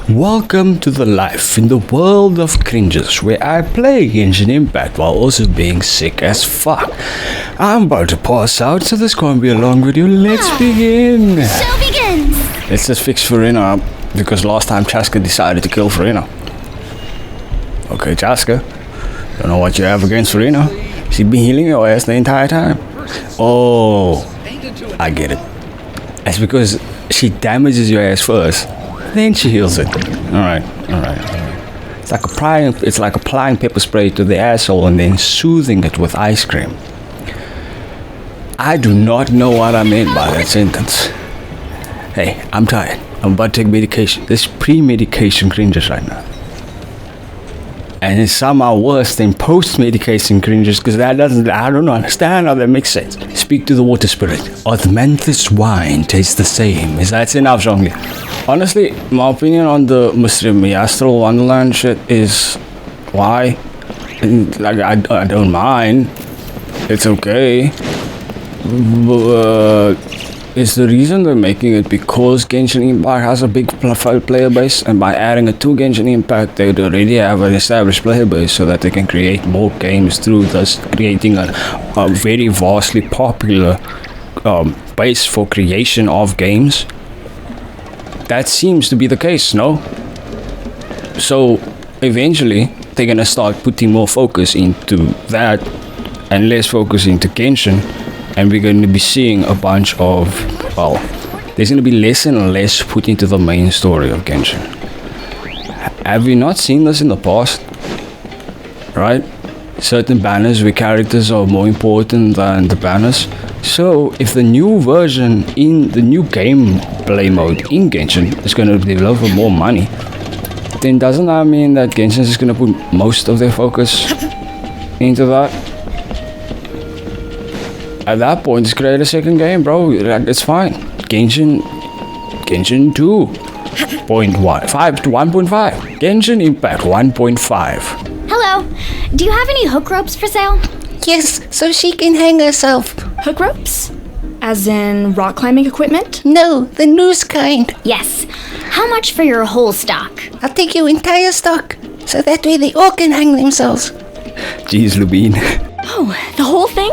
Welcome to the life in the world of cringes where I play Genshin Impact while also being sick as fuck. I'm about to pass out, so this can't be a long video. Let's begin. Show begins. Let's just fix Farina up because last time Chaska decided to kill Farina. Okay, Chaska, don't know what you have against Farina. She's been healing your ass the entire time. Oh, I get it. That's because she damages your ass first, then she heals it. Alright. It's like applying pepper spray to the asshole and then soothing it with ice cream. I do not know what I meant by that sentence. Hey, I'm tired. I'm about to take medication. This pre-medication cringes right now. And it's somehow worse than post-medication cringes because I don't understand how that makes sense. Speak to the water spirit. Osmanthus wine tastes the same. Is that enough, Zhongli? Honestly, my opinion on the Muslim Astral Wonderland shit is why? Like, I don't mind. It's okay. Is the reason they're making it because Genshin Impact has a big player base, and by adding it to Genshin Impact they already have an established player base so that they can create more games through thus creating a very vastly popular base for creation of games? That seems to be the case, no? So eventually they're gonna start putting more focus into that and less focus into Genshin. And we're going to be seeing a bunch of, well, there's going to be less and less put into the main story of Genshin. Have we not seen this in the past? Right? Certain banners where characters are more important than the banners. So, if the new version in the new gameplay mode in Genshin is going to deliver more money, then doesn't that mean that Genshin is going to put most of their focus into that? At that point, just create a second game, bro. It's fine. Genshin 2.1, 5 to 1.5. Genshin Impact 1.5. Hello. Do you have any hook ropes for sale? Yes, so she can hang herself. Hook ropes? As in rock climbing equipment? No, the noose kind. Yes. How much for your whole stock? I'll take your entire stock, so that way they all can hang themselves. Jeez, Lubine. Oh, the whole thing?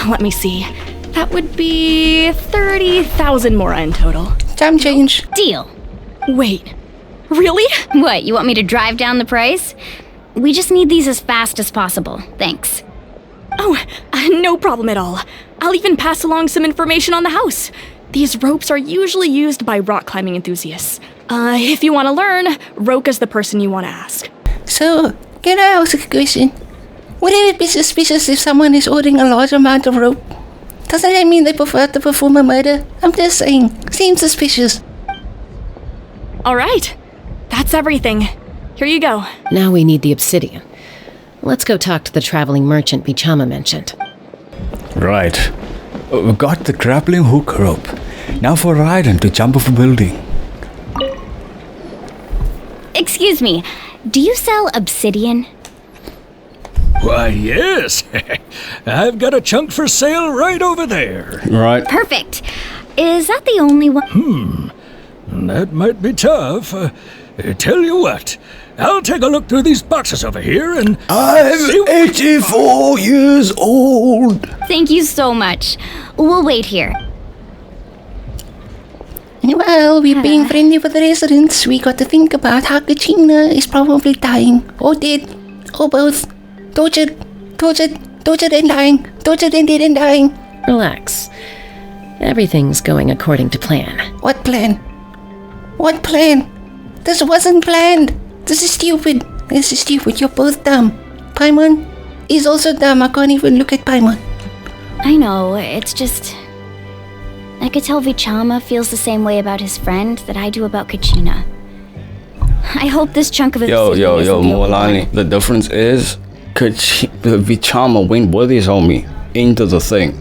Let me see. That would be 30,000 mora in total. Time change. Deal. Wait, really? What, you want me to drive down the price? We just need these as fast as possible. Thanks. Oh, no problem at all. I'll even pass along some information on the house. These ropes are usually used by rock climbing enthusiasts. If you want to learn, Roka's the person you want to ask. So, can I ask a question? Would it be suspicious if someone is ordering a large amount of rope? Doesn't that mean they prefer to perform a murder? I'm just saying, seems suspicious. Alright, that's everything. Here you go. Now we need the obsidian. Let's go talk to the traveling merchant Vichama mentioned. Right. We got the grappling hook rope. Now for Raiden to jump off a building. Excuse me. Do you sell obsidian? Why, yes. I've got a chunk for sale right over there. Right. Perfect. Is that the only one? That might be tough. Tell you what, I'll take a look through these boxes over here and... I'm 84 years old. Thank you so much. We'll wait here. Well, we're being friendly with the residents. We got to think about how Kachina is probably dying, or dead, or both. Tortured and dying. Tortured and dead and dying. Relax. Everything's going according to plan. What plan? What plan? This wasn't planned. This is stupid. This is stupid. You're both dumb. Paimon is also dumb. I can't even look at Paimon. I know, it's just... I could tell Vichama feels the same way about his friend that I do about Kachina. I hope this chunk of Yo, isn't the only Moalani. one. The difference is, Vichama went with his homie into the thing.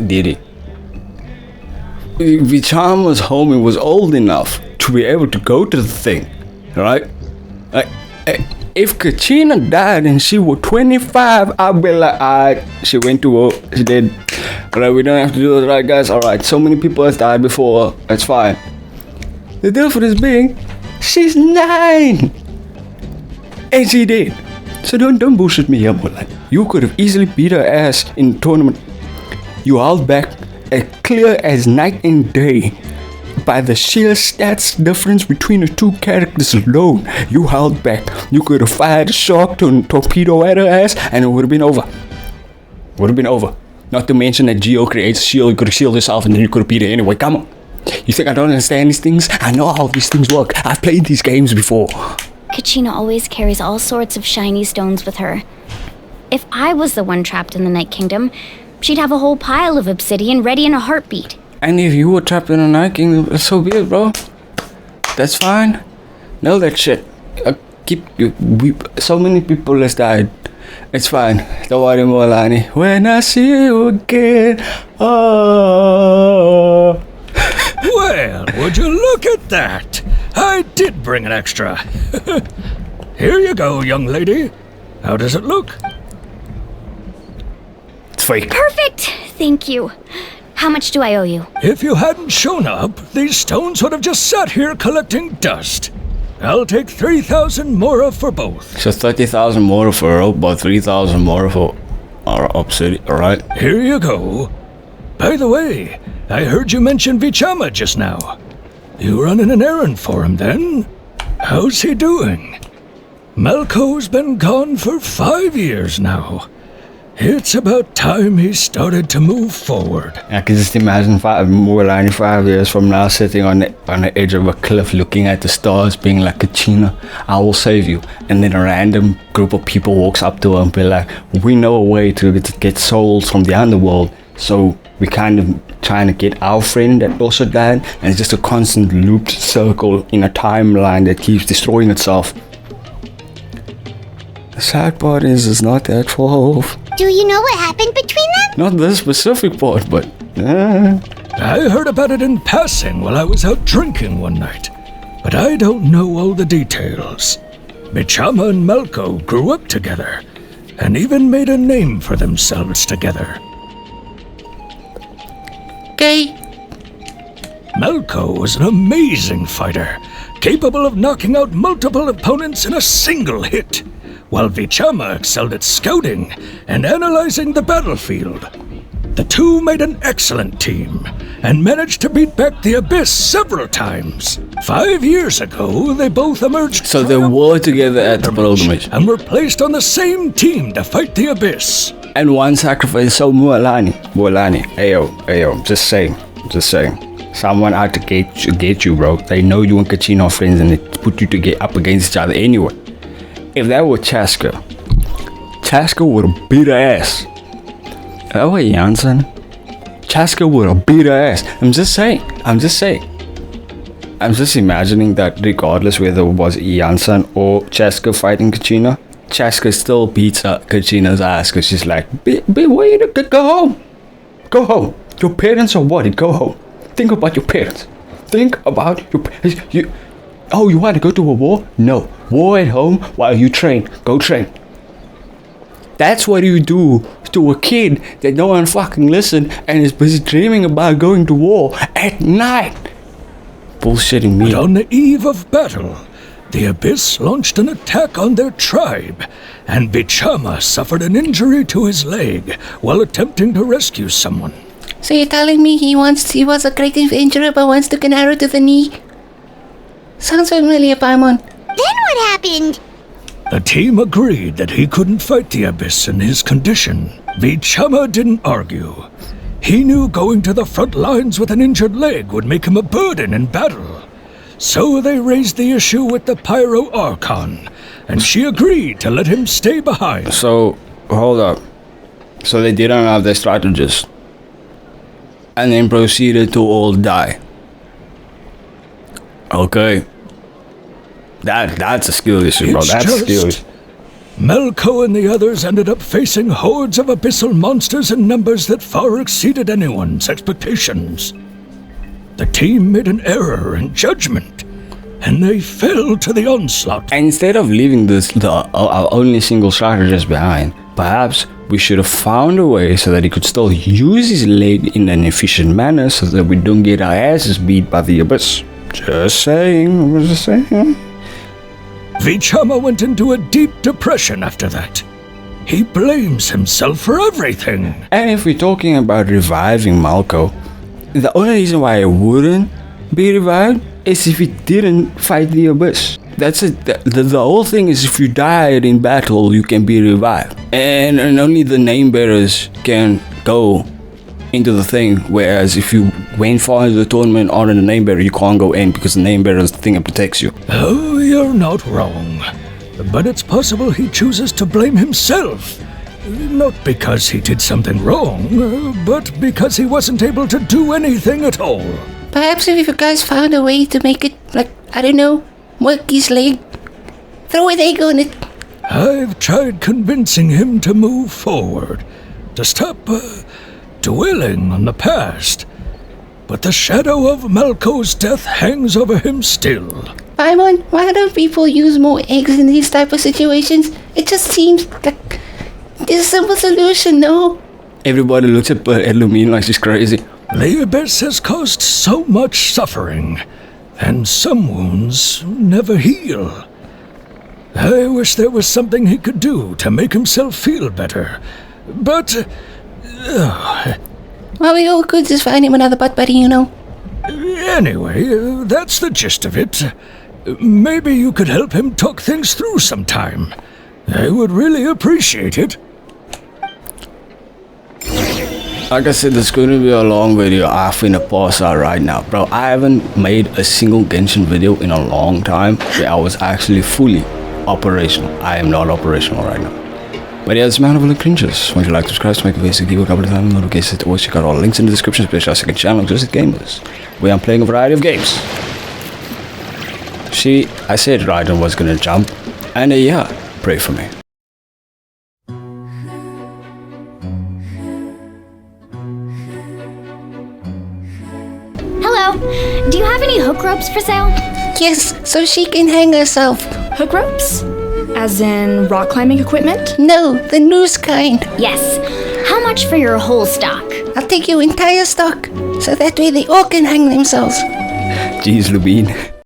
Did he? Vichama's homie was old enough to be able to go to the thing, right? If Kachina died and she was 25, I'd be like, alright, she went to war, she did. Alright, we don't have to do that, right, guys? Alright, so many people have died before, that's fine. The difference being, she's 9! And she did. So don't bullshit me here, Mulan. You could have easily beat her ass in the tournament. You held back as clear as night and day. By the sheer stats difference between the two characters alone, you held back. You could have fired a shark to torpedo at her ass and it would have been over. Would have been over. Not to mention that Geo creates a shield, you could have shielded yourself and then you could have beat her anyway. Come on. You think I don't understand these things? I know how these things work. I've played these games before. Kachina always carries all sorts of shiny stones with her. If I was the one trapped in the Night Kingdom, she'd have a whole pile of obsidian ready in a heartbeat. And if you were trapped in a Night Kingdom, so be it, bro. That's fine. Know that shit. So many people has died. It's fine. Don't worry, Molani. When I see you again, oh. Well, would you look at that? I did bring an extra. Here you go, young lady. How does it look? It's fake. Perfect! Thank you. How much do I owe you? If you hadn't shown up, these stones would have just sat here collecting dust. I'll take 3,000 mora for both. So 30,000 mora for rope, but 3,000 mora for our obsidian, alright? Here you go. By the way, I heard you mention Vichama just now. You running an errand for him then? How's he doing? Malco's been gone for 5 years now. It's about time he started to move forward. I can just imagine Mulan 5 years from now sitting on the edge of a cliff looking at the stars being like, Kachina, I will save you. And then a random group of people walks up to her and be like, we know a way to get souls from the underworld. So we kind of trying to get our friend that also died. And it's just a constant looped circle in a timeline that keeps destroying itself. The sad part is it's not that far. Do you know what happened between them? Not this specific part, but... I heard about it in passing while I was out drinking one night, but I don't know all the details. Vichama and Malco grew up together, and even made a name for themselves together. Okay. Malco was an amazing fighter, capable of knocking out multiple opponents in a single hit, while Vichama excelled at scouting and analyzing the battlefield. The two made an excellent team and managed to beat back the Abyss several times. 5 years ago, they both emerged. So they were together at the pilgrimage. And were placed on the same team to fight the Abyss. And one sacrifice, so Mualani, ayo, just saying. Someone out to get you, bro. They know you and Kachina are friends and they put you to get up against each other anyway. If that were Chaska would have beat her ass. Oh wait, Janssen. Chaska would have beat her ass. I'm just saying. I'm just imagining that regardless whether it was Janssen or Chaska fighting Kachina, Chaska still beats Kachina's ass because she's like, wait, go home. Go home. Your parents are worried. Go home. Think about your parents. Think about your parents. Oh, you want to go to a war? No. War at home while you train. Go train. That's what you do to a kid that don't fucking listen and is busy dreaming about going to war at night. Bullshitting me. But on the eve of battle, the Abyss launched an attack on their tribe, and Vichama suffered an injury to his leg while attempting to rescue someone. So you're telling me he was a great adventurer but once took an arrow to the knee? Sounds familiar, Paimon. Then what happened? The team agreed that he couldn't fight the Abyss in his condition. Vichama didn't argue. He knew going to the front lines with an injured leg would make him a burden in battle. So they raised the issue with the Pyro Archon, and she agreed to let him stay behind. So, hold up. So they didn't have their strategist. And then proceeded to all die. Okay. That's a skill issue, bro. That's a skill issue. Malco and the others ended up facing hordes of abyssal monsters in numbers that far exceeded anyone's expectations. The team made an error in judgment, and they fell to the onslaught. And instead of leaving our only single strategist behind, perhaps we should have found a way so that he could still use his leg in an efficient manner so that we don't get our asses beat by the Abyss. Just saying. Vichama went into a deep depression after that. He blames himself for everything. And if we're talking about reviving Malco, the only reason why it wouldn't be revived is if he didn't fight the Abyss. That's it. The whole thing is if you died in battle, you can be revived. And only the name bearers can go into the thing, whereas if you went far into the tournament on a name bearer, you can't go in because the name bearer is the thing that protects you. Oh, you're not wrong. But it's possible he chooses to blame himself. Not because he did something wrong, but because he wasn't able to do anything at all. Perhaps if you guys found a way to make it, like, I don't know, work his leg, throw an egg on it. I've tried convincing him to move forward, to stop dwelling on the past. But the shadow of Malco's death hangs over him still. Paimon, why don't people use more eggs in these type of situations? It just seems like there's a simple solution, no? Everybody looks at LUMINE like she's crazy. The Abyss has caused so much suffering, and some wounds never heal. I wish there was something he could do to make himself feel better, but... Well, we all could just find him another butt buddy, you know. Anyway, that's the gist of it. Maybe you could help him talk things through sometime. I would really appreciate it. Like I said, this is going to be a long video. I finna pause out right now. Bro, I haven't made a single Genshin video in a long time where I was actually fully operational. I am not operational right now. But yeah, it's man of all the cringes. Once you like, subscribe, make a basic give a couple of times notifications. Always check out all the links in the description, especially our second channel, Just Gamers, where I'm playing a variety of games. See, I said Raiden was gonna jump, and yeah, pray for me. Hello. Do you have any hook ropes for sale? Yes, so she can hang herself. Hook ropes? As in rock climbing equipment? No, the noose kind. Yes. How much for your whole stock? I'll take your entire stock, so that way they all can hang themselves. Jeez, LUMINE.